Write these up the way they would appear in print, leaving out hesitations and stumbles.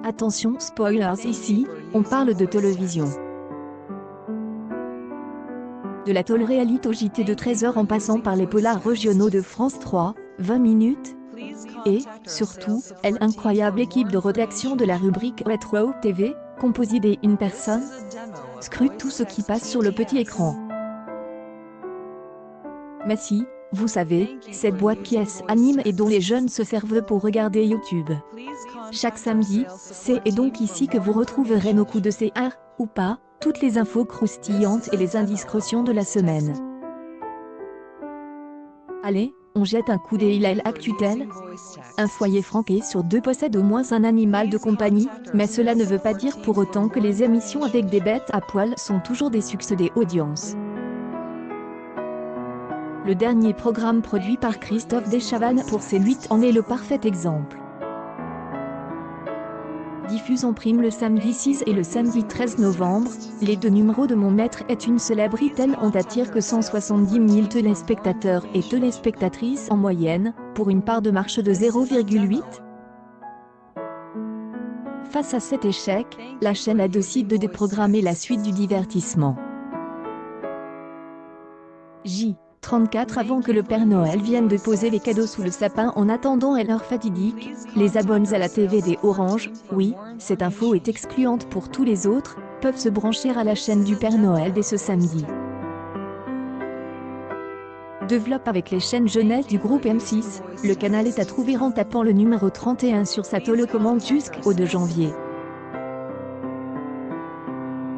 Attention spoilers ici, on parle de télévision. De la télé-réalité au JT de 13h en passant par les polars régionaux de France 3, 20 minutes. Et, surtout, l'incroyable équipe de rédaction de la rubrique Retro TV, composée d'une personne, scrute tout ce qui passe sur le petit écran. Mais si, vous savez, cette boîte qui anime et dont les jeunes se servent pour regarder YouTube. Chaque samedi, c'est donc ici que vous retrouverez nos coups de CR, ou pas, toutes les infos croustillantes et les indiscrétions de la semaine. Allez, on jette un coup d'œil à l'actuel. Un foyer franqué sur deux possède au moins un animal de compagnie, mais cela ne veut pas dire pour autant que les émissions avec des bêtes à poil sont toujours des succès des audiences. Le dernier programme produit par Christophe Deschavannes pour C8 en est le parfait exemple. Diffuse en prime le samedi 6 et le samedi 13 novembre, les deux numéros de Mon Maître est une célébrité on attire que 170 000 téléspectateurs et téléspectatrices en moyenne, pour une part de marche de 0,8. Face à cet échec, la chaîne a décidé de déprogrammer la suite du divertissement. J34 avant que le Père Noël vienne de poser les cadeaux sous le sapin en attendant l'heure fatidique, les abonnés à la TV des Orange, oui, cette info est excluante pour tous les autres, peuvent se brancher à la chaîne du Père Noël dès ce samedi. Développe avec les chaînes jeunesse du groupe M6, le canal est à trouver en tapant le numéro 31 sur sa télécommande jusqu'au 2 janvier.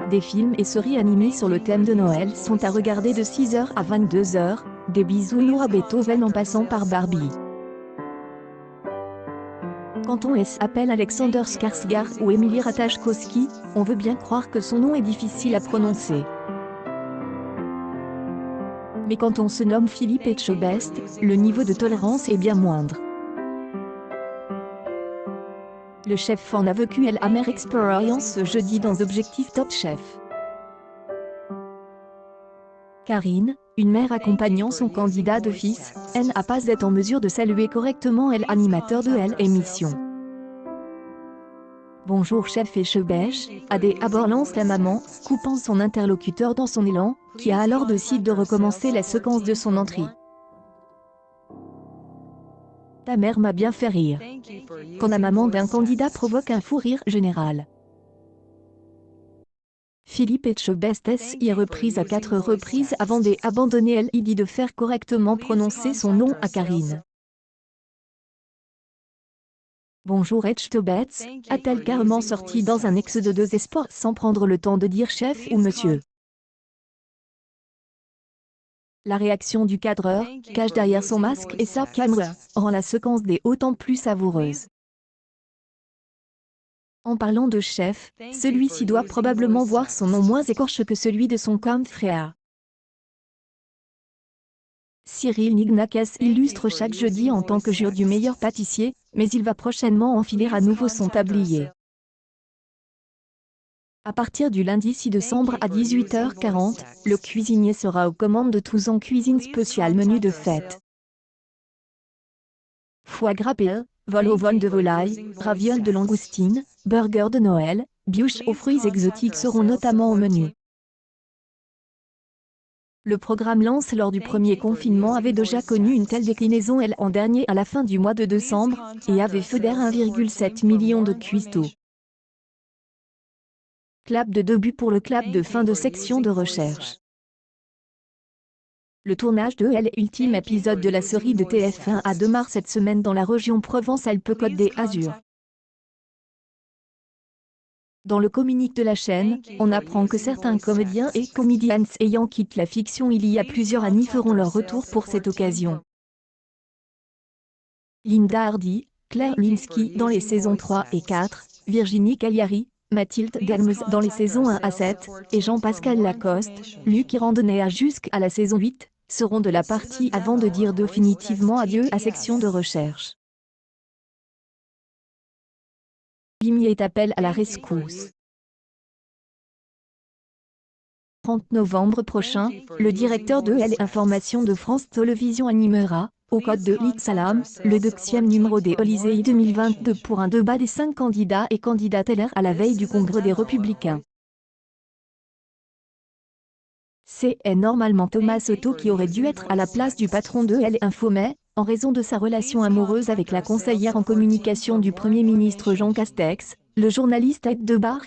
Des films et séries animées sur le thème de Noël sont à regarder de 6h à 22h, des bisounours à Beethoven en passant par Barbie. Quand on s'appelle Alexander Skarsgård ou Emily Ratajkowski, on veut bien croire que son nom est difficile à prononcer. Mais quand on se nomme Philippe Etchebest, le niveau de tolérance est bien moindre. Le chef en a vécu l'amère expérience ce jeudi dans Objectif Top Chef. Karine, une mère accompagnant son candidat de fils, n'a pas été en mesure de saluer correctement l'animateur de l'émission. Bonjour chef Etchebest, a dit lance la maman, coupant son interlocuteur dans son élan, qui a alors décidé de recommencer la séquence de son entrée. Ta mère m'a bien fait rire. Quand la maman d'un candidat provoque un fou rire général. Philippe Etchebest y est reprise à 4 reprises avant d'abandonner l'idée de faire correctement prononcer son nom à Karine. Bonjour Etchebest, a-t-elle carrément sorti dans un excès de désespoir sans prendre le temps de dire chef ou monsieur. La réaction du cadreur, cache derrière son masque et sa caméra, rend la séquence d'autant plus savoureuse. En parlant de chef, celui-ci doit probablement voir son nom moins écorché que celui de son confrère. Cyril Nignakes illustre chaque jeudi en tant que juré du meilleur pâtissier, mais il va prochainement enfiler à nouveau son tablier. À partir du lundi 6 décembre à 18h40, le cuisinier sera aux commandes de Touzon Cuisine spéciale menu de fête. Foie gras pil, vol au vol de volaille, ravioles de langoustine, burger de Noël, bûches aux fruits exotiques seront notamment au menu. Le programme lance lors du premier confinement avait déjà connu une telle déclinaison l'an dernier à la fin du mois de décembre, et avait fédéré 1,7 million de cuistots. Clap de début pour le clap de fin de section de recherche. Le tournage de l'ultime épisode de la série de TF1 a démarré cette semaine dans la région Provence-Alpes-Côte d'Azur. Dans le communiqué de la chaîne, on apprend que certains comédiens et comédiennes ayant quitté la fiction il y a plusieurs années feront leur retour pour cette occasion. Linda Hardy, Claire Linsky dans les saisons 3 et 4, Virginie Cagliari, Mathilde Delmes dans les saisons 1 à 7, et Jean-Pascal Lacoste, Luc Randonnea jusqu'à la saison 8, seront de la partie avant de dire définitivement adieu à section de recherche. Limier appelle à la rescousse. 30 novembre prochain, le directeur de l'information de France Télévisions animera, Au code de l'Islam, le 2e numéro des Élysées 2022 pour un débat des 5 candidats et candidates LR à la veille du Congrès des Républicains. C'est normalement Thomas Soto qui aurait dû être à la place du patron de L-Info, mais, en raison de sa relation amoureuse avec la conseillère en communication du Premier ministre Jean Castex, le journaliste Aide de Bar